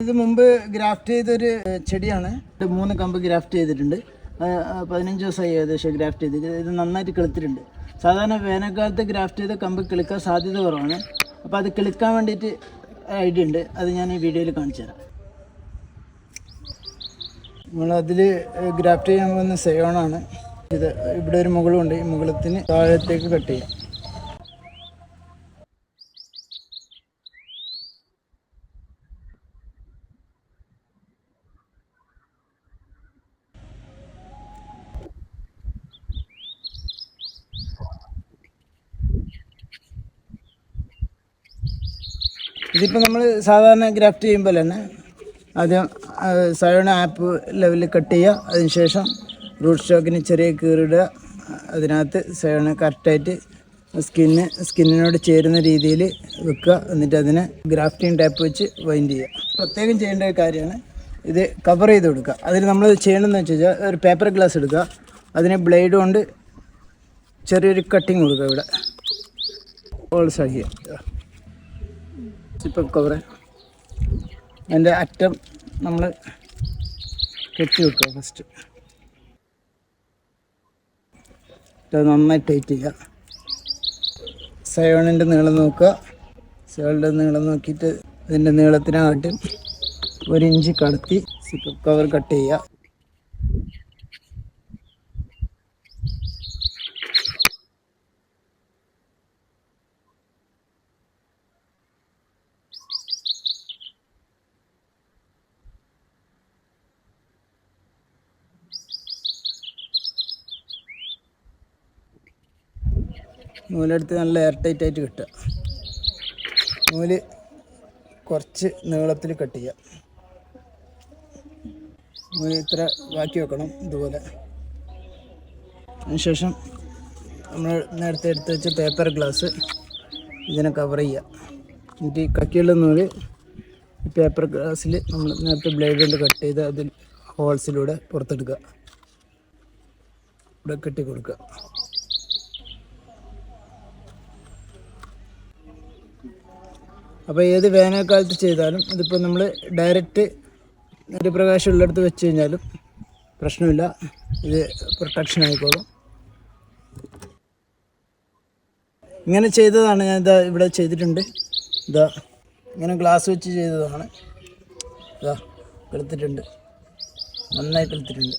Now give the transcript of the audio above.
ഇത് മുമ്പ് ഗ്രാഫ്റ്റ് ചെയ്തൊരു ചെടിയാണ്. 3 കമ്പ് ഗ്രാഫ്റ്റ് ചെയ്തിട്ടുണ്ട്. 15 ദിവസമായി ഏകദേശം ഗ്രാഫ്റ്റ് ചെയ്തിട്ട്. ഇത് നന്നായിട്ട് കിളുത്തിട്ടുണ്ട്. സാധാരണ വേനൽക്കാലത്ത് ഗ്രാഫ്റ്റ് ചെയ്ത കമ്പ് കിളുക്കാൻ സാധ്യത കുറവാണ്. അപ്പോൾ അത് കിളുക്കാൻ വേണ്ടിയിട്ട് ഐഡിയ ഉണ്ട്. അത് ഞാൻ ഈ വീഡിയോയിൽ കാണിച്ചു തരാം. നമ്മളതിൽ ഗ്രാഫ്റ്റ് ചെയ്യാൻ പോകുന്ന സയോണാണ്. ഇത് ഇവിടെ ഒരു മുകളുണ്ട്. ഈ മുകളത്തിന് താഴത്തേക്ക് കട്ട് ചെയ്യാം. ഇതിപ്പോൾ നമ്മൾ സാധാരണ ഗ്രാഫ്റ്റ് ചെയ്യുമ്പോൾ തന്നെ ആദ്യം സയോണ ആപ്പ് ലെവലിൽ കട്ട് ചെയ്യുക. അതിനുശേഷം റൂട്ട് സ്റ്റോക്കിന് ചെറിയ കീറിടുക. അതിനകത്ത് സയോണ കറക്റ്റായിട്ട് സ്കിന്നിനോട് ചേരുന്ന രീതിയിൽ വെക്കുക. എന്നിട്ട് അതിനെ ഗ്രാഫ്റ്റിംഗ് ടാപ്പ് വെച്ച് വൈൻഡ് ചെയ്യുക. പ്രത്യേകം ചെയ്യേണ്ട ഒരു കാര്യമാണ് ഇത് കവർ ചെയ്ത് കൊടുക്കുക. അതിന് നമ്മൾ ചെയ്യണമെന്ന് വെച്ച് കഴിഞ്ഞാൽ ഒരു പേപ്പർ ഗ്ലാസ് എടുക്കുക. അതിനെ ബ്ലേഡ് കൊണ്ട് ചെറിയൊരു കട്ടിങ് കൊടുക്കുക. ഇവിടെ ഹോൾസ് ആക്കി സിപ്പ് കവർ അതിൻ്റെ അറ്റം നമ്മൾ കെട്ടി വെക്കുക. ഫസ്റ്റ് അത് നന്നായി ടൈറ്റ് ചെയ്യുക. സയോണിൻ്റെ നീളം നോക്കുക. സയോണിൻ്റെ നീളം നോക്കിയിട്ട് അതിൻ്റെ നീളത്തിനായിട്ട് 1 ഇഞ്ച് കടത്തി സിപ്പ് കവർ കട്ട് ചെയ്യുക. നൂലെടുത്ത് നല്ല എയർ ടൈറ്റ് ആയിട്ട് കിട്ടുക. നൂല് കുറച്ച് നീളത്തിൽ കട്ട് ചെയ്യുക. നൂല് ഇത്ര ബാക്കി വെക്കണം ഇതുപോലെ. അതിനുശേഷം നമ്മൾ നേരത്തെ എടുത്ത് വെച്ച പേപ്പർ ഗ്ലാസ് ഇതിനെ കവർ ചെയ്യുക. എന്നിട്ട് ഈ കക്കിയുള്ള നൂല് ഈ പേപ്പർ ഗ്ലാസ്സിൽ നമ്മൾ നേരത്തെ ബ്ലേഡ് കൊണ്ട് കട്ട് ചെയ്ത് അതിൽ ഹോൾസിലൂടെ പുറത്തെടുക്കുക. ഇവിടെ കെട്ടി കൊടുക്കുക. അപ്പോൾ ഏത് വേനൽക്കാലത്ത് ചെയ്താലും ഇതിപ്പോൾ നമ്മൾ ഡയറക്റ്റ് സൂര്യപ്രകാശം ഉള്ളിടത്ത് വെച്ച് കഴിഞ്ഞാലും പ്രശ്നമില്ല. ഇത് പ്രൊട്ടക്ഷൻ ആയിക്കോളും. ഇങ്ങനെ ചെയ്തതാണ് ഞാൻ ഇവിടെ ചെയ്തിട്ടുണ്ട്. ഇങ്ങനെ ഗ്ലാസ് വെച്ച് ചെയ്തതാണ്. കിളുത്തിട്ടുണ്ട്, നന്നായി കിളുത്തിട്ടുണ്ട്.